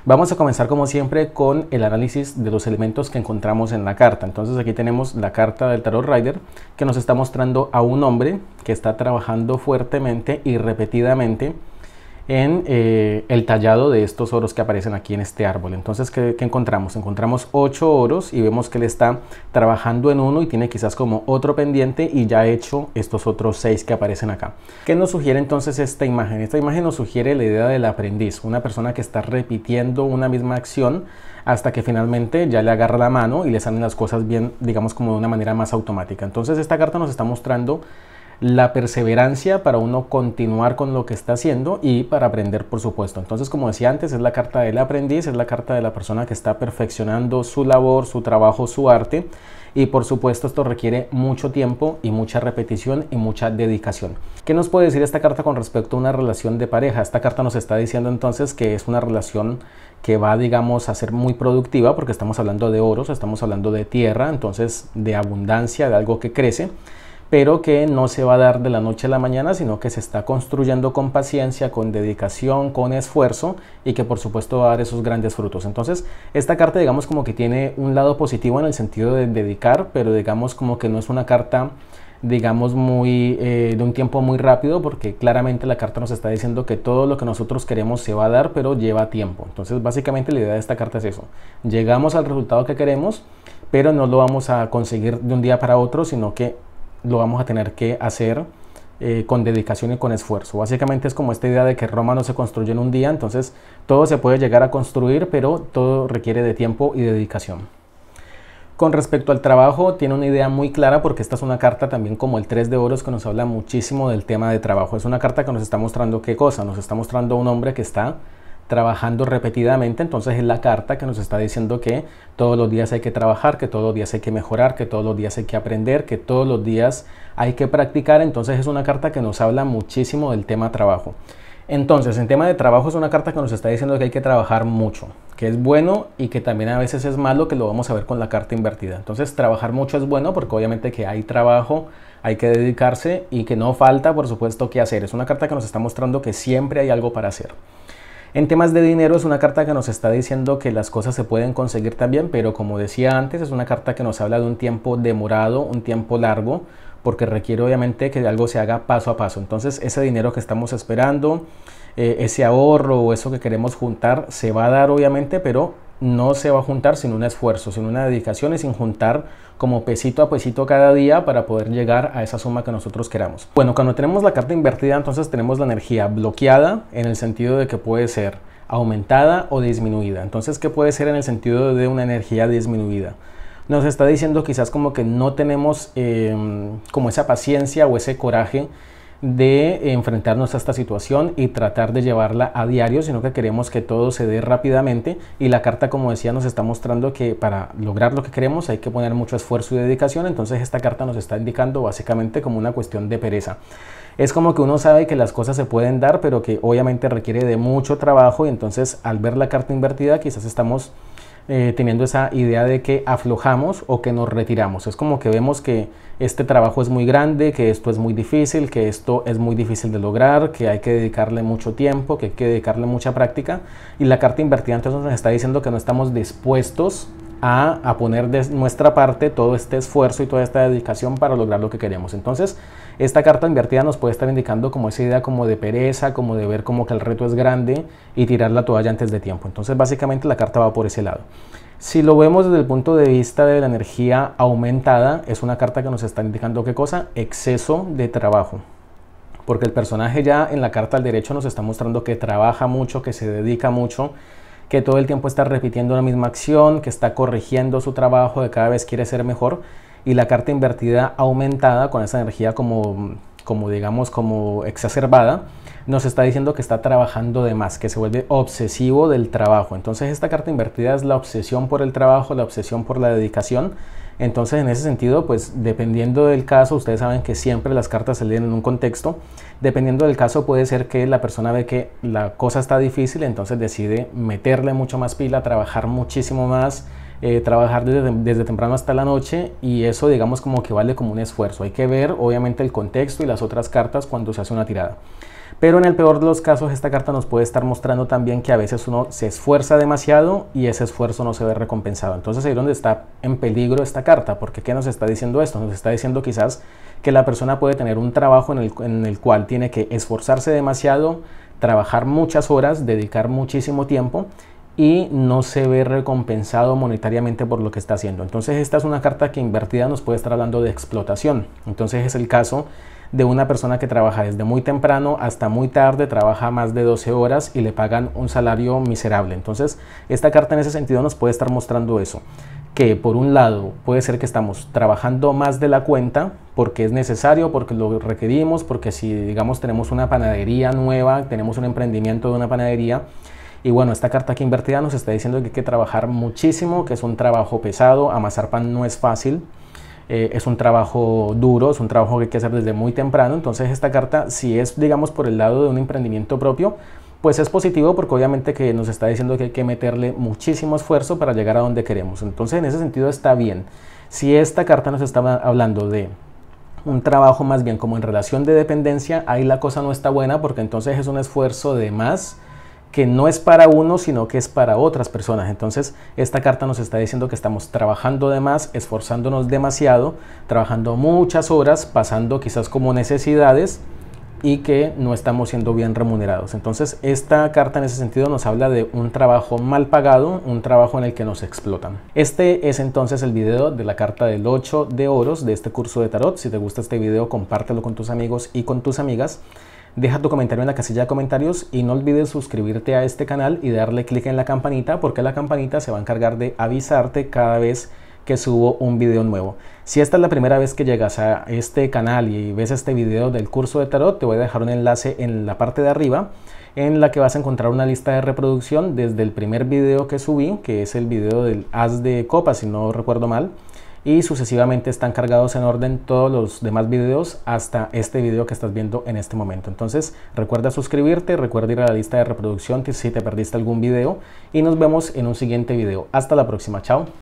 Vamos a comenzar como siempre con el análisis de los elementos que encontramos en la carta. Entonces aquí tenemos la carta del Tarot Rider que nos está mostrando a un hombre que está trabajando fuertemente y repetidamente en el tallado de estos oros que aparecen aquí en este árbol. Entonces, ¿qué encontramos? Encontramos 8 oros y vemos que él está trabajando en uno y tiene quizás como otro pendiente y ya ha hecho estos otros 6 que aparecen acá. ¿Qué nos sugiere entonces esta imagen? Esta imagen nos sugiere la idea del aprendiz, una persona que está repitiendo una misma acción hasta que finalmente ya le agarra la mano y le salen las cosas bien, digamos, como de una manera más automática. Entonces esta carta nos está mostrando la perseverancia para uno continuar con lo que está haciendo y para aprender, por supuesto. Entonces, como decía antes, es la carta del aprendiz, es la carta de la persona que está perfeccionando su labor, su trabajo, su arte, y por supuesto esto requiere mucho tiempo y mucha repetición y mucha dedicación. ¿Qué nos puede decir esta carta con respecto a una relación de pareja? Esta carta nos está diciendo entonces que es una relación que va, digamos, a ser muy productiva, porque estamos hablando de oros, estamos hablando de tierra, entonces de abundancia, de algo que crece, pero que no se va a dar de la noche a la mañana, sino que se está construyendo con paciencia, con dedicación, con esfuerzo, y que por supuesto va a dar esos grandes frutos. Entonces esta carta, digamos, como que tiene un lado positivo en el sentido de dedicar, pero digamos como que no es una carta, digamos, muy de un tiempo muy rápido, porque claramente la carta nos está diciendo que todo lo que nosotros queremos se va a dar, pero lleva tiempo. Entonces básicamente la idea de esta carta es eso: llegamos al resultado que queremos, pero no lo vamos a conseguir de un día para otro, sino que lo vamos a tener que hacer con dedicación y con esfuerzo. Básicamente es como esta idea de que Roma no se construye en un día, entonces todo se puede llegar a construir, pero todo requiere de tiempo y dedicación. Con respecto al trabajo, tiene una idea muy clara, porque esta es una carta también como el 3 de oros que nos habla muchísimo del tema de trabajo. Es una carta que nos está mostrando ¿qué cosa? Nos está mostrando un hombre que está trabajando repetidamente. Entonces es la carta que nos está diciendo que todos los días hay que trabajar, que todos los días hay que mejorar, que todos los días hay que aprender, que todos los días hay que practicar. Entonces es una carta que nos habla muchísimo del tema trabajo. Entonces, en tema de trabajo es una carta que nos está diciendo que hay que trabajar mucho, que es bueno y que también a veces es malo, que lo vamos a ver con la carta invertida. Entonces trabajar mucho es bueno porque obviamente que hay trabajo, hay que dedicarse y que no falta, por supuesto, qué hacer. Es una carta que nos está mostrando que siempre hay algo para hacer. En temas de dinero es una carta que nos está diciendo que las cosas se pueden conseguir también, pero como decía antes, es una carta que nos habla de un tiempo demorado, un tiempo largo, porque requiere obviamente que algo se haga paso a paso. Entonces ese dinero que estamos esperando, ese ahorro o eso que queremos juntar, se va a dar obviamente, pero no se va a juntar sin un esfuerzo, sin una dedicación y sin juntar como pesito a pesito cada día para poder llegar a esa suma que nosotros queramos. Bueno, cuando tenemos la carta invertida, entonces tenemos la energía bloqueada en el sentido de que puede ser aumentada o disminuida. Entonces, ¿qué puede ser en el sentido de una energía disminuida? Nos está diciendo quizás como que no tenemos como esa paciencia o ese coraje de enfrentarnos a esta situación y tratar de llevarla a diario, sino que queremos que todo se dé rápidamente, y la carta, como decía, nos está mostrando que para lograr lo que queremos hay que poner mucho esfuerzo y dedicación. Entonces esta carta nos está indicando básicamente como una cuestión de pereza. Es como que uno sabe que las cosas se pueden dar, pero que obviamente requiere de mucho trabajo, y entonces al ver la carta invertida quizás estamos teniendo esa idea de que aflojamos o que nos retiramos. Es como que vemos que este trabajo es muy grande, que esto es muy difícil, que esto es muy difícil de lograr, que hay que dedicarle mucho tiempo, que hay que dedicarle mucha práctica, y la carta invertida entonces nos está diciendo que no estamos dispuestos a poner de nuestra parte todo este esfuerzo y toda esta dedicación para lograr lo que queremos. Entonces esta carta invertida nos puede estar indicando como esa idea como de pereza, como de ver como que el reto es grande y tirar la toalla antes de tiempo. Entonces básicamente la carta va por ese lado. Si lo vemos desde el punto de vista de la energía aumentada, es una carta que nos está indicando ¿qué cosa? Exceso de trabajo, porque el personaje ya en la carta al derecho nos está mostrando que trabaja mucho, que se dedica mucho, que todo el tiempo está repitiendo la misma acción, que está corrigiendo su trabajo, que cada vez quiere ser mejor. Y la carta invertida aumentada, con esa energía como digamos como exacerbada, nos está diciendo que está trabajando de más, que se vuelve obsesivo del trabajo. Entonces esta carta invertida es la obsesión por el trabajo, la obsesión por la dedicación. Entonces en ese sentido, pues dependiendo del caso, ustedes saben que siempre las cartas se leen en un contexto. Dependiendo del caso, puede ser que la persona ve que la cosa está difícil, entonces decide meterle mucho más pila, trabajar muchísimo más, trabajar desde temprano hasta la noche, y eso digamos como que vale como un esfuerzo. Hay que ver obviamente el contexto y las otras cartas cuando se hace una tirada. Pero en el peor de los casos, esta carta nos puede estar mostrando también que a veces uno se esfuerza demasiado y ese esfuerzo no se ve recompensado. Entonces ahí es donde está en peligro esta carta, porque ¿qué nos está diciendo esto? Nos está diciendo quizás que la persona puede tener un trabajo en el cual tiene que esforzarse demasiado, trabajar muchas horas, dedicar muchísimo tiempo y no se ve recompensado monetariamente por lo que está haciendo. Entonces esta es una carta que invertida nos puede estar hablando de explotación. Entonces es el caso de una persona que trabaja desde muy temprano hasta muy tarde, trabaja más de 12 horas y le pagan un salario miserable. Entonces esta carta en ese sentido nos puede estar mostrando eso, que por un lado puede ser que estamos trabajando más de la cuenta porque es necesario, porque lo requerimos, porque si digamos tenemos una panadería nueva, tenemos un emprendimiento de una panadería, y bueno, esta carta aquí invertida nos está diciendo que hay que trabajar muchísimo, que es un trabajo pesado, amasar pan no es fácil. Es un trabajo duro, es un trabajo que hay que hacer desde muy temprano. Entonces esta carta, si es digamos por el lado de un emprendimiento propio, pues es positivo porque obviamente que nos está diciendo que hay que meterle muchísimo esfuerzo para llegar a donde queremos. Entonces en ese sentido está bien. Si esta carta nos está hablando de un trabajo más bien como en relación de dependencia, ahí la cosa no está buena porque entonces es un esfuerzo de más que no es para uno, sino que es para otras personas. Entonces esta carta nos está diciendo que estamos trabajando de más, esforzándonos demasiado, trabajando muchas horas, pasando quizás como necesidades y que no estamos siendo bien remunerados. Entonces esta carta en ese sentido nos habla de un trabajo mal pagado, un trabajo en el que nos explotan. Este es entonces el video de la carta del 8 de oros de este curso de tarot. Si te gusta este video, compártelo con tus amigos y con tus amigas. Deja tu comentario en la casilla de comentarios y no olvides suscribirte a este canal y darle clic en la campanita, porque la campanita se va a encargar de avisarte cada vez que subo un video nuevo. Si esta es la primera vez que llegas a este canal y ves este video del curso de tarot, te voy a dejar un enlace en la parte de arriba en la que vas a encontrar una lista de reproducción desde el primer video que subí, que es el video del as de copas, si no recuerdo mal, y sucesivamente están cargados en orden todos los demás videos hasta este video que estás viendo en este momento. Entonces recuerda suscribirte, recuerda ir a la lista de reproducción si te perdiste algún video y nos vemos en un siguiente video. Hasta la próxima, chao.